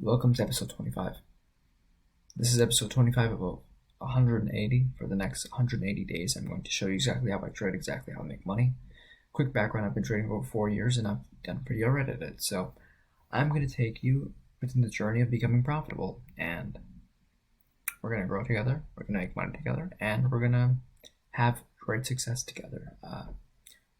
Welcome to episode 25. This is episode 25 of 180. For the next 180 days, I'm going to show you exactly how I trade, exactly how I make money. Quick background, I've been trading for over 4 years and I've done pretty alright at it. So I'm going to take you within the journey of becoming profitable, and we're going to grow together, we're going to make money together, and we're going to have great success together.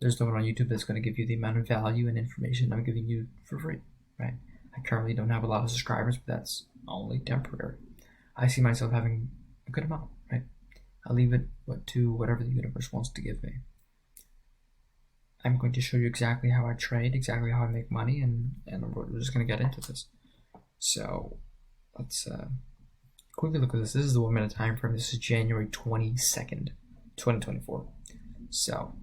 There's no one on YouTube that's going to give you the amount of value and information I'm giving you for free, right? I currently don't have a lot of subscribers, but that's only temporary. I see myself having a good amount, right? I'll leave it to whatever the universe wants to give me. I'm going to show you exactly how I trade, exactly how I make money, and we're just going to get into this. So let's quickly look at this. This is the 1 minute time frame. This is January 22nd, 2024. So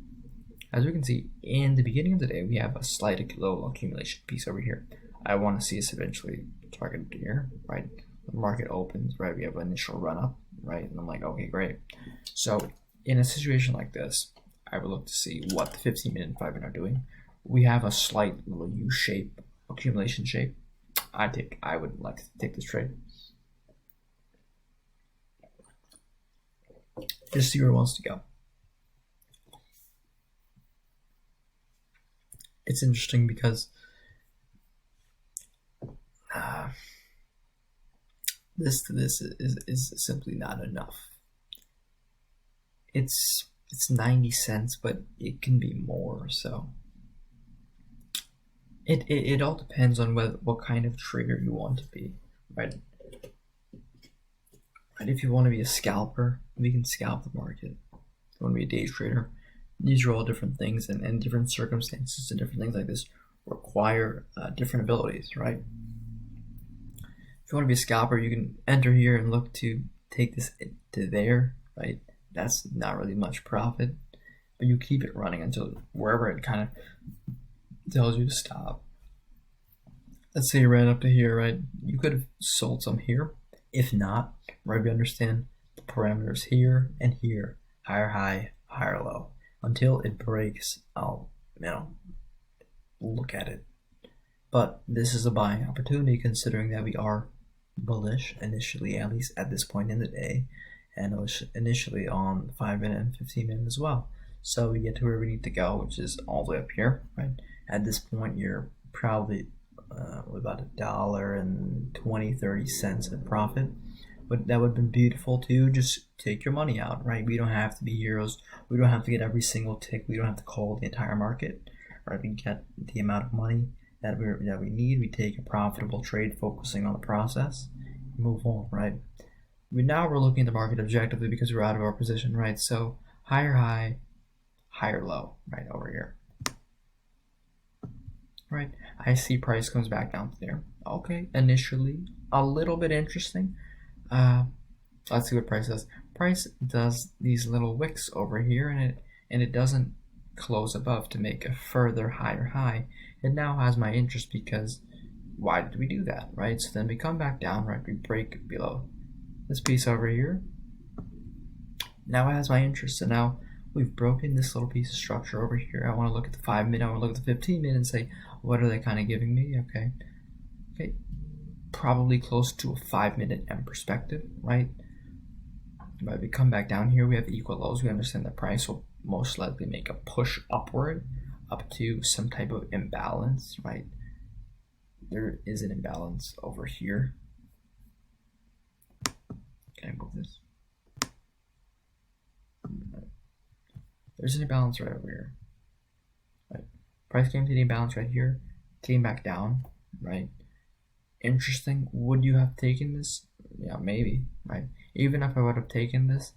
as we can see, in the beginning of the day, we have a slight low accumulation piece over here. I want to see us eventually target here, right? The market opens, right? We have an initial run up, right? And I'm like, okay, great. So in a situation like this, I would look to see what the 15-minute and 5-minute are doing. We have a slight little U-shape accumulation shape. I would like to take this trade. Just see where it wants to go. It's interesting because this is simply not enough. It's 90 cents, but it can be more. So it all depends on what kind of trader you want to be, right? And if you want to be a scalper, we can scalp the market. If you want to be a day trader, these are all different things, and different circumstances and different things like this require different abilities, right? If you want to be a scalper, you can enter here and look to take this to there, right? That's not really much profit, but you keep it running until wherever it kind of tells you to stop. Let's say you ran up to here, right? You could have sold some here. If not, right, we understand the parameters here and here, higher high, higher low. Until it breaks, I'll look at it. But this is a buying opportunity, considering that we are bullish initially, at least at this point in the day, and initially on the 5-minute and 15-minute as well. So we get to where we need to go, which is all the way up here, right? At this point, you're probably about $1.20-30 in profit. But that would have been beautiful too. Just take your money out, right? We don't have to be heroes. We don't have to get every single tick. We don't have to call the entire market, right? We get the amount of money that we need. We take a profitable trade, focusing on the process, move on, right? We're looking at the market objectively because we're out of our position, right? So higher high, higher low, right over here, right? I see price comes back down to there. Okay, initially a little bit interesting. Let's see what price does. Price does these little wicks over here, and it doesn't close above to make a further higher high. It now has my interest because why did we do that, right? So then we come back down, right? We break below this piece over here. Now it has my interest. So now we've broken this little piece of structure over here. I want to look at the 5-minute. I want to look at the 15-minute and say, what are they kind of giving me? Okay. Probably close to a 5-minute M perspective, right? But we come back down here, we have equal lows. We understand the price will most likely make a push upward up to some type of imbalance, right? There is an imbalance over here. Can I move this? There's an imbalance right over here. Right? Price came to the imbalance right here, came back down, right? Interesting. Would you have taken this? Yeah, maybe, right? Even if I would have taken this,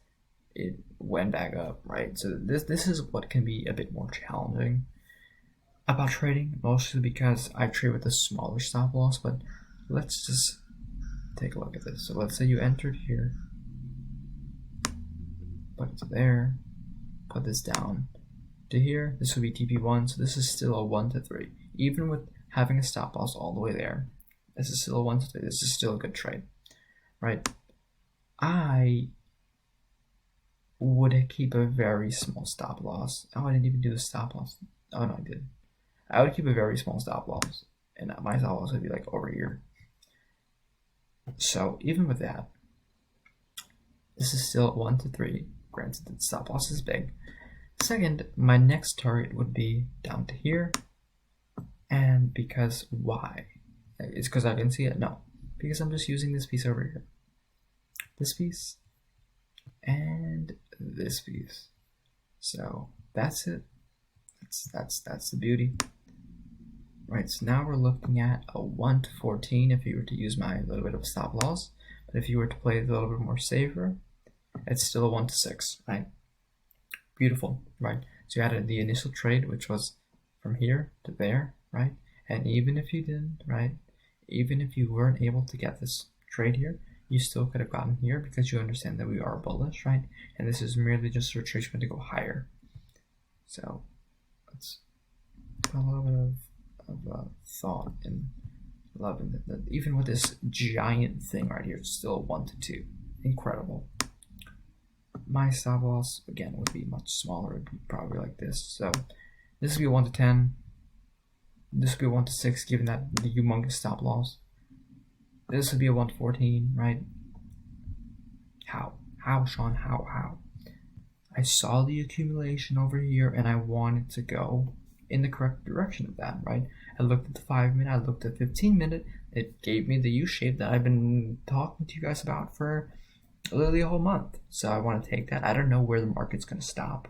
it went back up, right? So this is what can be a bit more challenging about trading, mostly because I trade with a smaller stop loss. But let's just take a look at this. So let's say you entered here, put it to there, put this down to here. This would be TP1, so this is still a 1 to 3. Even with having a stop loss all the way there, this is still a 1 to 3. This is still a good trade, right? I would keep a very small stop loss. Oh, I didn't even do a stop loss. Oh no, I did. I would keep a very small stop loss, and my stop loss would be like over here. So even with that, this is still 1 to 3. Granted, the stop loss is big. Second, my next target would be down to here. And because why? It's because I can see it? No. Because I'm just using this piece over here. This piece and this piece. So that's it. That's the beauty. Right, so now we're looking at a 1 to 14 if you were to use my little bit of stop loss. But if you were to play it a little bit more safer, it's still a 1 to 6, right? Beautiful, right? So you added the initial trade, which was from here to there, right? And even if you didn't, right? Even if you weren't able to get this trade here, you still could have gotten here because you understand that we are bullish, right? And this is merely just a retracement to go higher. So let's put a little bit of thought and love in that. Even with this giant thing right here, it's still 1 to 2. Incredible. My stop loss again would be much smaller. It'd be probably like this. So this would be 1 to 10. This would be 1 to 6, given that the humongous stop loss. This would be a 1 to 14, right? How, Sean? How? I saw the accumulation over here, and I wanted to go in the correct direction of that, right? I looked at the 5 minute, I looked at 15 minute. It gave me the U shape that I've been talking to you guys about for literally a whole month. So I want to take that. I don't know where the market's going to stop.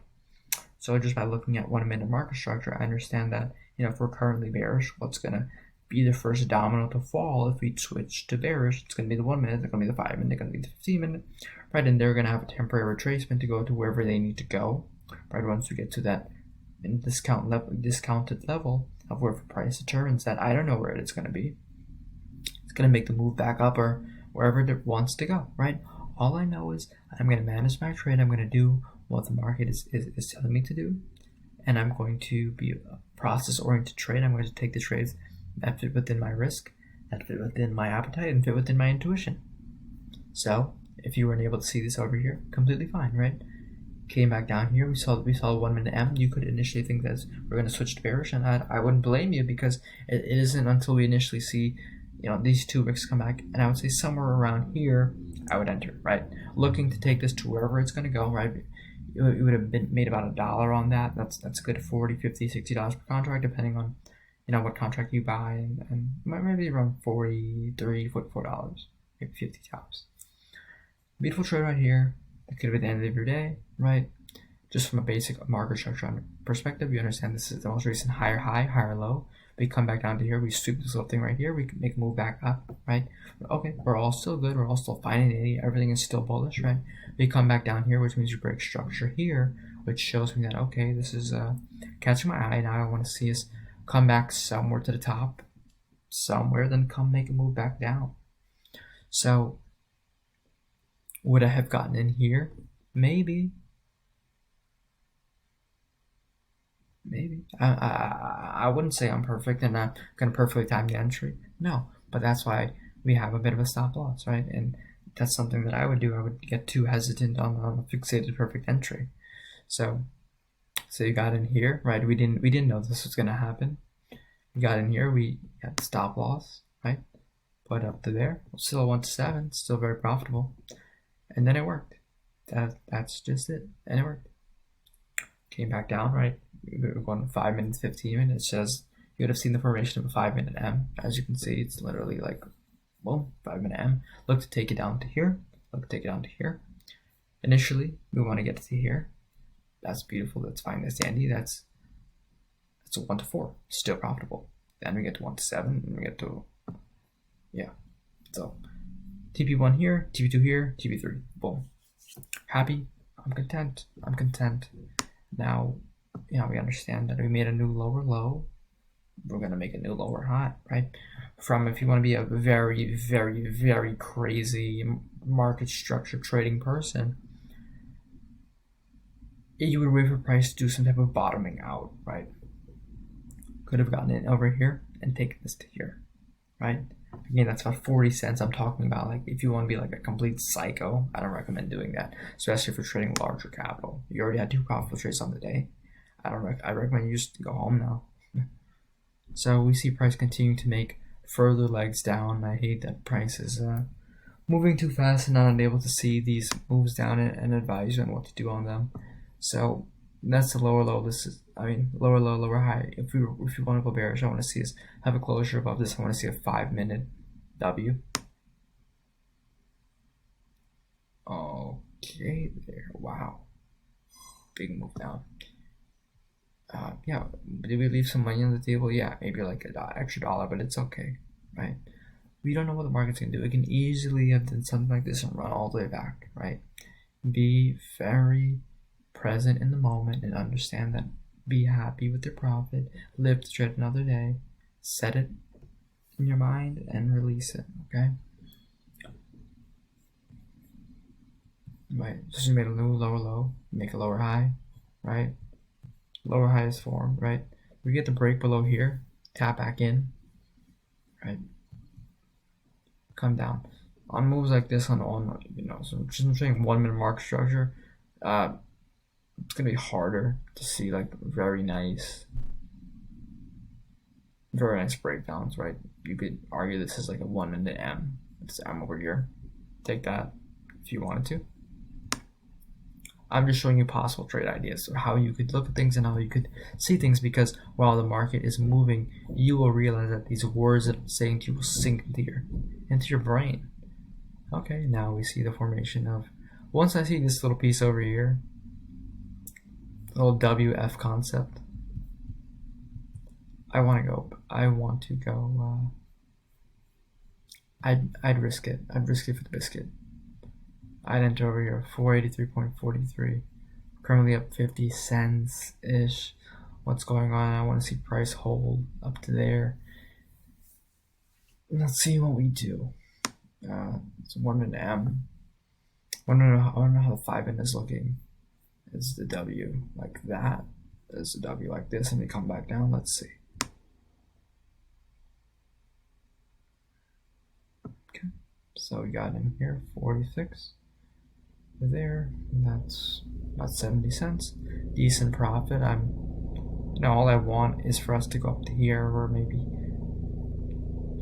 So just by looking at 1 minute market structure, I understand that, if we're currently bearish, what's going to be the first domino to fall if we switch to bearish? It's going to be the 1 minute, it's going to be the 5 minute, it's going to be the 15 minute, right? And they're going to have a temporary retracement to go to wherever they need to go, right? Once we get to that discounted level of where the price determines that, I don't know where it's going to be. It's going to make the move back up or wherever it wants to go, right? All I know is I'm going to manage my trade. I'm going to do what the market is telling me to do, and I'm going to be a process-oriented trade. I'm going to take the trades that fit within my risk, that fit within my appetite, and fit within my intuition. So if you weren't able to see this over here, completely fine, right? Came back down here, we saw 1 minute M. You could initially think that we're going to switch to bearish, and I wouldn't blame you, because it isn't until we initially see these two wicks come back, and I would say somewhere around here I would enter, right? Looking to take this to wherever it's going to go, right? It would have been made about $1 on that. That's a good $40, $50, $60 per contract, depending on what contract you buy, and maybe around $43, $44, maybe 50 tops. Beautiful trade right here. It could have been the end of your day, right? Just from a basic market structure perspective, you understand this is the most recent higher high, higher low. We come back down to here, we sweep this little thing right here, we can make a move back up, right? Okay, we're all still good, we're all still fine and 80, everything is still bullish, right? We come back down here, which means you break structure here, which shows me that, okay, this is catching my eye. Now I want to see us come back somewhere to the top, somewhere, then come make a move back down. So would I have gotten in here? Maybe. I wouldn't say I'm perfect and I'm going to perfectly time the entry. No, but that's why we have a bit of a stop loss, right? And that's something that I would do. I would get too hesitant on a fixated perfect entry. So you got in here, right? We didn't know this was going to happen. We got in here, we had the stop loss, right? Put up to there, still 1 to 7, still very profitable. And then it worked. That's just it. And it worked. Came back down, right? We were going 5 minutes, 15 minutes. It says you would have seen the formation of a 5 minute M. As you can see, it's literally like, boom, 5 minute M. Look to take it down to here. Look to take it down to here. Initially, we want to get to here. That's beautiful. That's fine. That's dandy. That's a 1 to 4. Still profitable. Then we get to 1 to 7. And we get to, yeah. So TP1 here, TP2 here, TP3. Boom. Happy. I'm content. Now, we understand that we made a new lower low. We're going to make a new lower high, right? If you want to be a very, very, very crazy market structure trading person, you would wait for price to do some type of bottoming out, right? Could have gotten it over here and taken this to here, right? Again, that's about 40 cents. I'm talking about, like, if you want to be like a complete psycho, I don't recommend doing that, especially for trading larger capital. You already had 2 profitable trades on the day. I recommend you just go home now. So we see price continue to make further legs down. I hate that price is moving too fast and not unable to see these moves down and advise you on what to do on them. So that's the lower low. This is, I mean, lower low, lower high. If you want to go bearish, I want to see is have a closure above this. I want to see a 5-minute W. Okay, there. Wow, big move down. Yeah, did we leave some money on the table? Yeah, maybe like an extra dollar, but it's okay, right? We don't know what the market's gonna do. It can easily have done something like this and run all the way back, right? Be very present in the moment and understand that. Be happy with your profit. Live to dread another day. Set it in your mind and release it, okay? Right, just made a new lower low, make a lower high, right? Lower high is formed, right? We get the break below here, tap back in, right? Come down. On moves like this on so just I'm saying 1-minute market structure, it's gonna be harder to see like very nice breakdowns, right? You could argue this is like a 1-minute M. It's M over here. Take that if you wanted to. I'm just showing you possible trade ideas, or how you could look at things and how you could see things, because while the market is moving, you will realize that these words that I'm saying to you will sink into your brain. Okay, now we see the formation of, once I see this little piece over here, little WF concept, I want to go, I'd risk it. I'd risk it for the biscuit. I'd enter over here, 483.43. Currently up 50 cents ish. What's going on? I want to see price hold up to there. Let's see what we do. It's 1-minute M. I want to know how the 5-minute is looking. Is the W like that? Is the W like this? And we come back down. Let's see. Okay. So we got in here 46. There, that's about 70 cents. Decent profit. All I want is for us to go up to here, or maybe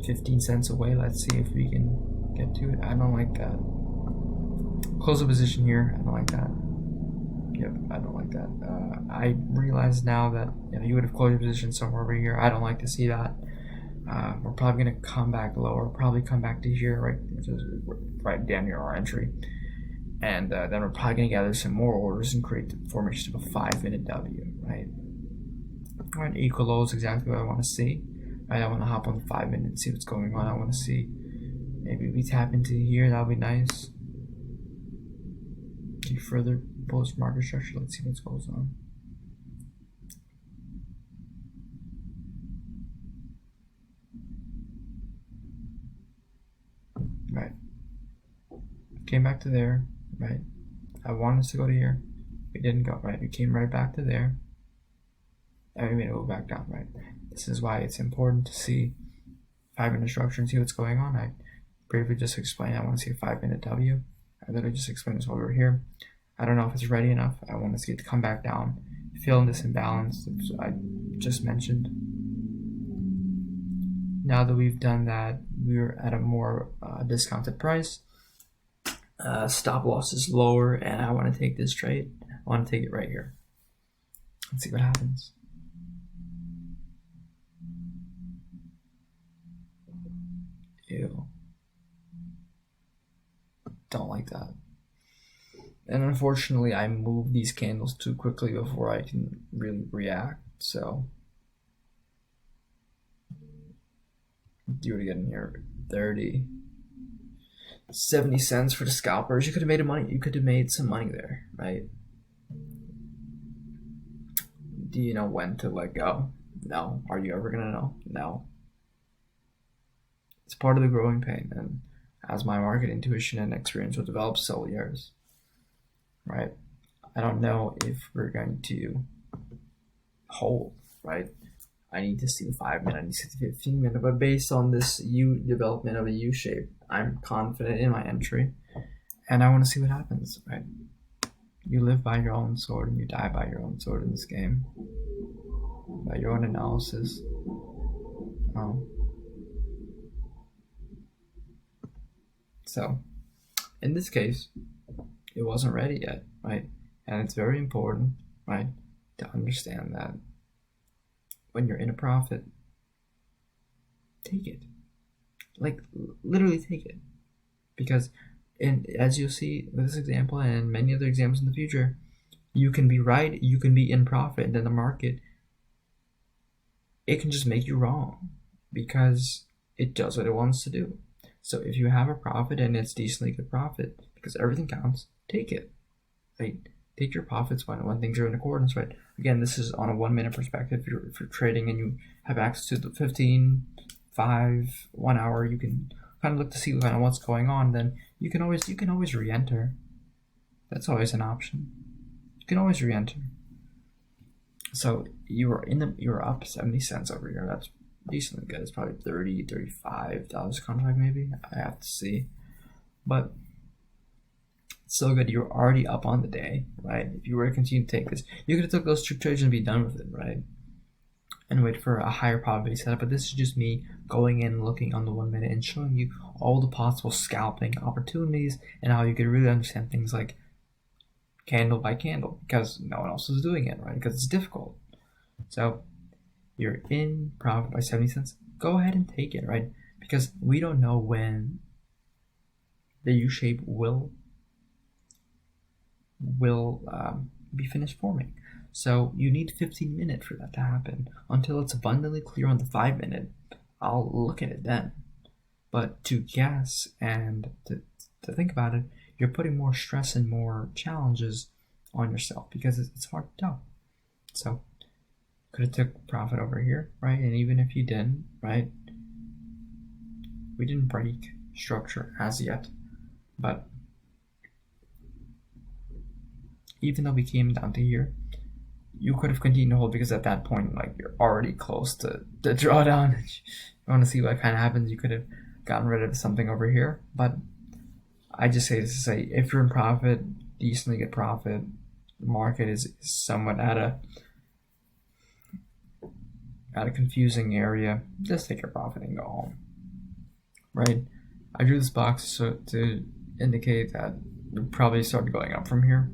15 cents away. Let's see if we can get to it. I don't like that. Close the position here. I don't like that. Yep, I don't like that. I realize now that you would have closed your position somewhere over here. I don't like to see that. We're probably gonna come back lower. Probably come back to here, right, which is right down near our entry. And then we're probably going to gather some more orders and create the formation of a 5-minute W, right? All right, equal low is exactly what I want to see. Right, I want to hop on the 5-minute and see what's going on. I want to see, maybe we tap into here. That would be nice. See further bullish market structure. Let's see what's going on. Right. Came back to there. Right, I want us to go to here. We didn't go, right? We came right back to there, and we made it go back down, right? This is why it's important to see 5-minute structure and see what's going on. I briefly just explained I want to see a 5-minute W. I literally just explained this while we were here. I don't know if it's ready enough. I want to see it to come back down, fill in this imbalance that I just mentioned. Now that we've done that, we're at a more discounted price. Stop loss is lower, and I want to take this trade. I want to take it right here. Let's see what happens. Ew. Don't like that. And unfortunately, I moved these candles too quickly before I can really react. So, do it again here. 30. 70 cents for the scalpers. You could have made money. You could have made some money there, right? Do you know when to let go? No. Are you ever gonna know? No. It's part of the growing pain, and as my market intuition and experience will develop, so will yours, right? I don't know if we're going to hold, right? I need to see the 5-minute, I need to see the 15-minute, but based on this U development of a U shape, I'm confident in my entry, and I want to see what happens, right? You live by your own sword and you die by your own sword in this game, by your own analysis. So In this case, it wasn't ready yet, right? And it's very important, right, to understand that when you're in a profit, take it. Like, literally take it. Because, as you'll see with this example and many other examples in the future, you can be right, you can be in profit, and then the market, it can just make you wrong because it does what it wants to do. So if you have a profit and it's decently good profit, because everything counts, take it. Right? Take your profits when things are in accordance, right? Again, this is on a 1 minute perspective. If you're trading and you have access to the 15, 5, 1 hour, you can kind of look to see kind of what's going on. Then you can always re-enter. That's always an option. You can always re-enter. So you were up 70 cents over here. That's decently good. It's probably $30, $35 contract maybe. I have to see, but it's so good. You're already up on the day, right? If you were to continue to take this, you could have took those 2 trades and be done with it, right? And wait for a higher probability setup. But this is just me going in, looking on the 1 minute, and showing you all the possible scalping opportunities and how you could really understand things like candle by candle, because no one else is doing it, right? Because it's difficult. So you're in profit by 70 cents. Go ahead and take it, right? Because we don't know when the U shape will be finished forming. So you need 15 minutes for that to happen. Until it's abundantly clear on the 5 minute, I'll look at it then. But to guess and to think about it, you're putting more stress and more challenges on yourself because it's hard to tell. So could have took profit over here, right? And even if you didn't, right, we didn't break structure as yet. But even though we came down to here, you could have continued to hold because at that point, like, you're already close to the drawdown. You want to see what kind of happens. You could have gotten rid of something over here, but I just say this to say, if you're in profit, decently good profit, the market is somewhat at a confusing area, just take your profit and go home, right? I drew this box to indicate that we probably started going up from here.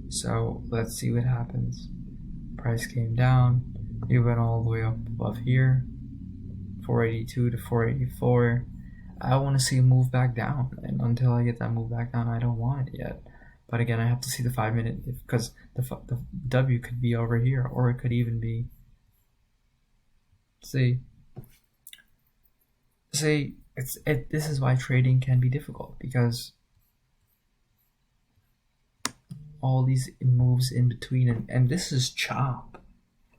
So let's see what happens. Price came down. We went all the way up above here, 482 to 484. I want to see a move back down, and until I get that move back down, I don't want it yet. But again, I have to see the 5 minute, because the W could be over here, or it could even be, see, this is why trading can be difficult, because all these moves in between, and this is chop.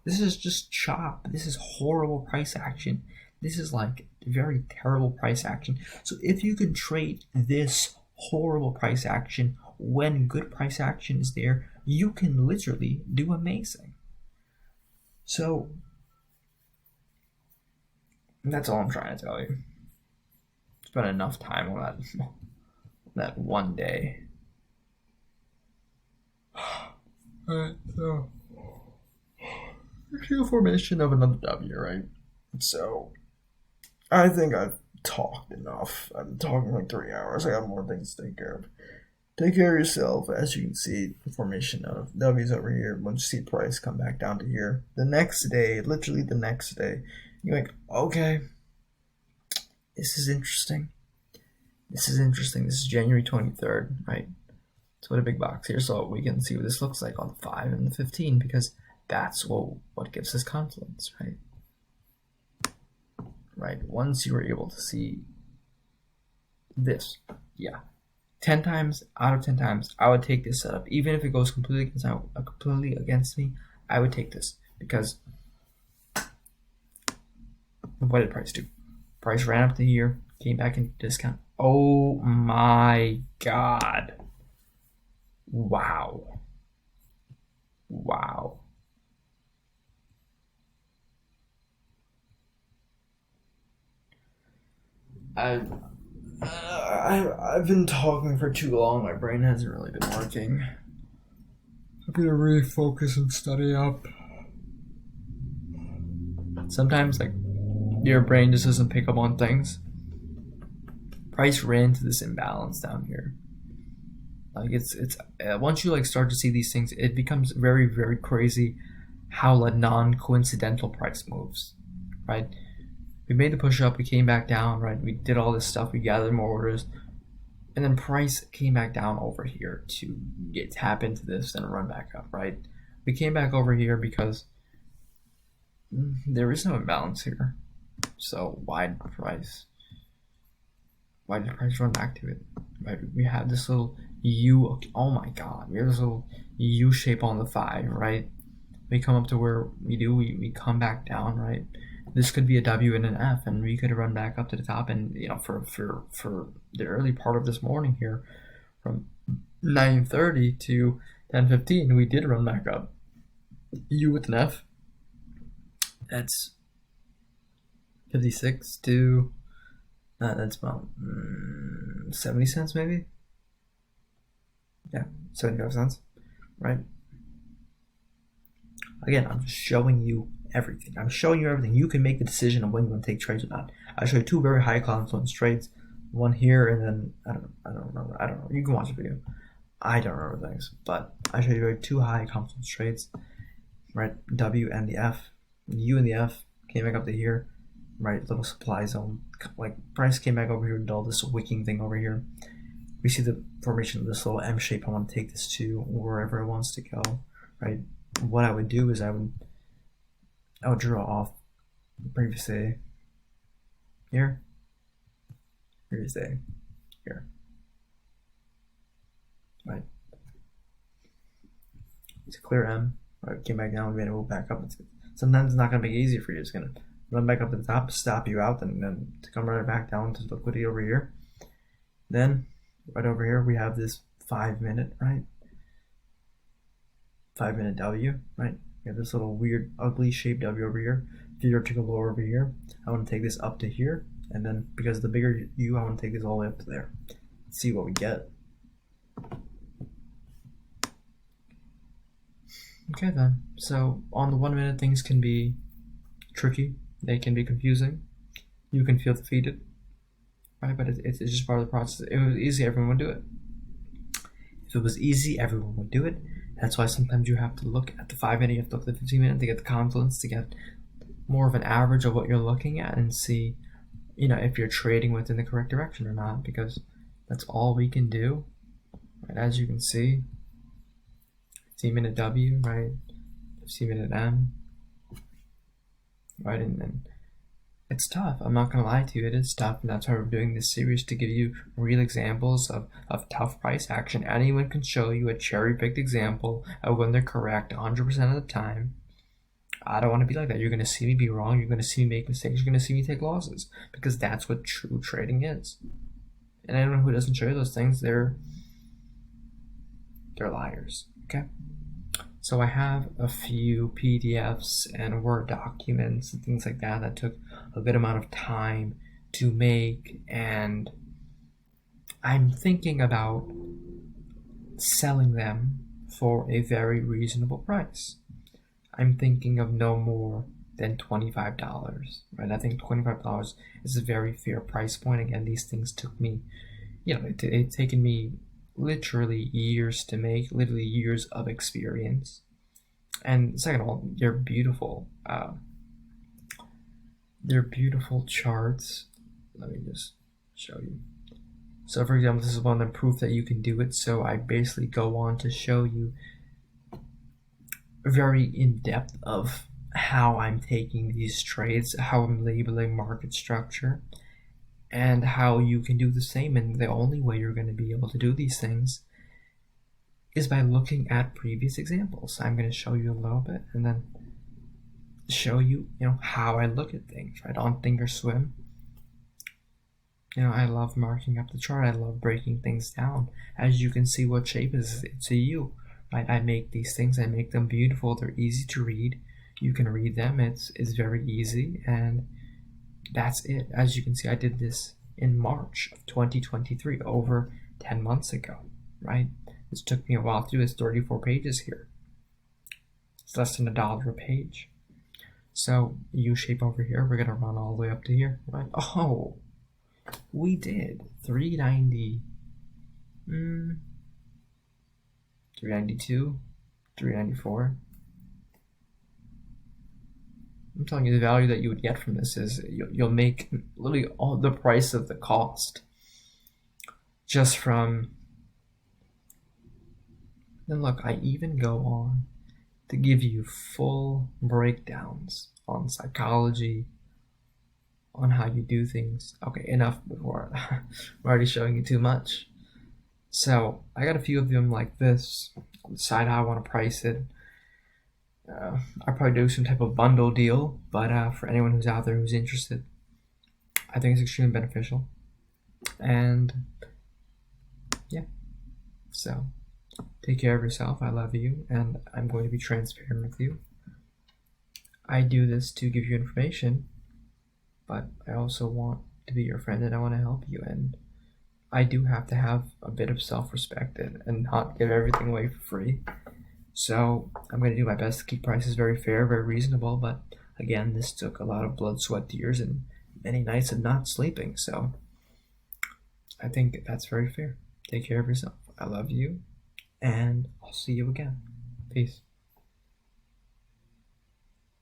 This is just chop. This is horrible price action. This is like very terrible price action. So if you can trade this horrible price action when good price action is there, you can literally do amazing. So that's all I'm trying to tell you. Spent enough time on that one day. Alright, so here's the formation of another W, right? So I think I've talked enough. I've been talking like 3 hours. I got more things to take care of. Take care of yourself. As you can see, the formation of W's over here. Once you see price come back down to here, the next day, literally the next day, you're like, okay, this is interesting. This is interesting. This is January 23rd, right? Let's put a big box here so we can see what this looks like on the 5 and the 15, because that's what gives us confidence, right? Right, once you were able to see this, yeah, 10 times out of 10 times, I would take this setup. Even if it goes completely against me, I would take this, because what did price do? Price ran up to here, came back into discount. Oh my God. Wow. Wow. I've been talking for too long. My brain hasn't really been working. I'm gonna really focus and study up. Sometimes, like, your brain just doesn't pick up on things price ran into this imbalance down here. Like it's once you like start to see these things, it becomes very, very crazy how a non-coincidental price moves, right? We made the push up, we came back down, right? We did all this stuff, we gathered more orders, and then price came back down over here to tap into this and run back up, right? We came back over here because there is no imbalance here. So why did price run back to it? Right? We have this little U. Oh my God, we have this little U shape on the 5, right? We come up to where we come back down, right? This could be a W and an F, and we could run back up to the top. And for the early part of this morning here, from 9:30 to 10:15, we did run back up. U with an F. That's 56 to that's about 70 cents maybe. Yeah, 75 cents, right? Again, I'm just showing you everything. I'm showing you everything. You can make the decision of when you want to take trades or not. I show you 2 very high confluence trades, one here and then I don't remember. You can watch the video. I don't remember things, but I show you 2 high confluence trades, right? W and the F, U and the F came back up to here, right? Little supply zone. Like price came back over here, did all this wicking thing over here. We see the formation of this little M shape. I want to take this to wherever it wants to go, right? What I would do is I would draw off the previous day here, previous day here, right? It's a clear M, right? Came back down, we had to move back up. Sometimes it's not going to make it easy for you. It's going to run back up to the top, stop you out, and then to come right back down to liquidity over here. Then right over here we have this 5-minute, right? 5-minute W, right? We have this little weird, ugly shaped W over here. Theoretical lower over here. I want to take this up to here, and then because of the bigger U, I want to take this all the way up to there. Let's see what we get. Okay then. So on the 1 minute, things can be tricky. They can be confusing. You can feel defeated, right? But it's just part of the process. If it was easy, everyone would do it. If it was easy, everyone would do it. That's why sometimes you have to look at the 5-minute, you have to look at the 15-minute to get the confluence, to get more of an average of what you're looking at and see, if you're trading within the correct direction or not, because that's all we can do. Right? As you can see, 15-minute W, right? 15-minute M, right? And then it's tough. I'm not going to lie to you. It is tough. And that's why we're doing this series, to give you real examples of tough price action. Anyone can show you a cherry-picked example of when they're correct 100% of the time. I don't want to be like that. You're going to see me be wrong. You're going to see me make mistakes. You're going to see me take losses, because that's what true trading is. And anyone who doesn't show you those things, they're liars. Okay? So I have a few PDFs and Word documents and things like that took a good amount of time to make, and I'm thinking about selling them for a very reasonable price. I'm thinking of no more than $25, right? I think $25 is a very fair price point. Again, these things took me, it's taken me literally years to make, literally years of experience. And second of all, they're beautiful. They're beautiful charts. Let me just show you. So for example, this is one of the proof that you can do it. So I basically go on to show you very in depth of how I'm taking these trades, how I'm labeling market structure, and how you can do the same. And the only way you're going to be able to do these things is by looking at previous examples. I'm going to show you a little bit and then show you, how I look at things, right? On Thinkorswim, I love marking up the chart. I love breaking things down. As you can see, what shape is it's a U, right? I make these things. I make them beautiful. They're easy to read. You can read them. It's very easy, and that's it. As you can see, I did this in March of 2023, over 10 months ago, right? This took me a while to do. It's 34 pages here. It's less than $1 a page. So U shape over here, we're gonna run all the way up to here, right? Oh, We did 390, 392, 394. I'm telling you, the value that you would get from this is you'll make literally all the price of the cost just from. Then look, I even go on to give you full breakdowns on psychology, on how you do things. Okay, enough before. I'm already showing you too much. So I got a few of them like this. Decide how I want to price it. I'll probably do some type of bundle deal, but for anyone who's out there who's interested, I think it's extremely beneficial. And yeah, so take care of yourself. I love you, and I'm going to be transparent with you. I do this to give you information, but I also want to be your friend and I want to help you. And I do have to have a bit of self-respect and not give everything away for free. So I'm going to do my best to keep prices very fair, very reasonable. But again, this took a lot of blood, sweat, tears, and many nights of not sleeping. So I think that's very fair. Take care of yourself. I love you, and I'll see you again. Peace.